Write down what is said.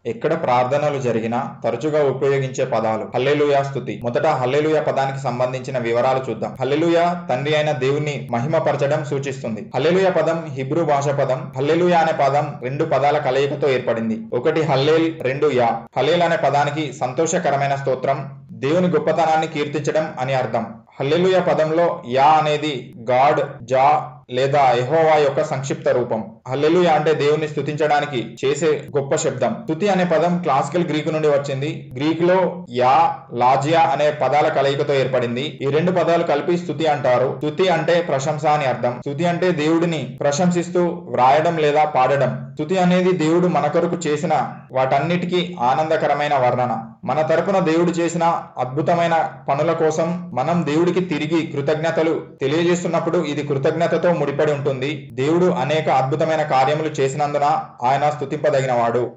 ఎక్కడ ప్రార్థనలు జరిగినా తరచుగా ఉపయోగించే పదాలు హల్లెలూయా, స్తుతి. మొదట హల్లెలూయా పదానికి సంబంధించిన వివరాలు చూద్దాం. హల్లెలూయా తండ్రి అయిన దేవుణ్ణి మహిమపరచడం సూచిస్తుంది. హల్లెలూయా పదం హిబ్రూ భాష పదం. హల్లెలూయా అనే పదం రెండు పదాల కలయికతో ఏర్పడింది. ఒకటి హల్లేల్, రెండు యా. హల్లేల్ అనే పదానికి సంతోషకరమైన స్తోత్రం, దేవుని గొప్పతనాన్ని కీర్తించడం అని అర్థం. హల్లెలూయా పదంలో యా అనేది గాడ్, జా లేదా యెహోవా యొక్క సంక్షిప్త రూపం. హల్లెలూయా అంటే దేవుని స్తుతించడానికి చేసే గొప్ప శబ్దం. స్తుతి అనే పదం క్లాసికల్ గ్రీకు నుండి వచ్చింది. గ్రీకులో యా, లాజియా అనే పదాల కలయికతో ఏర్పడింది. ఈ రెండు పదాలు కలిపి స్తుతి అంటారు. స్తుతి అంటే ప్రశంస అని అర్థం. స్తుతి అంటే దేవుడిని ప్రశంసిస్తూ వ్రాయడం లేదా పాడడం. స్తుతి అనేది దేవుడు మన కొరకు చేసిన వాటన్నిటికీ ఆనందకరమైన వర్ణన. మన తరపున దేవుడు చేసిన అద్భుతమైన పనుల కోసం మనం దేవుడికి తిరిగి కృతజ్ఞతలు తెలియజేస్తున్నప్పుడు ఇది కృతజ్ఞతతో ముడిపడి ఉంటుంది. దేవుడు అనేక అద్భుతమైన కార్యములు చేసినందున ఆయన స్తుతింపదగినవాడు.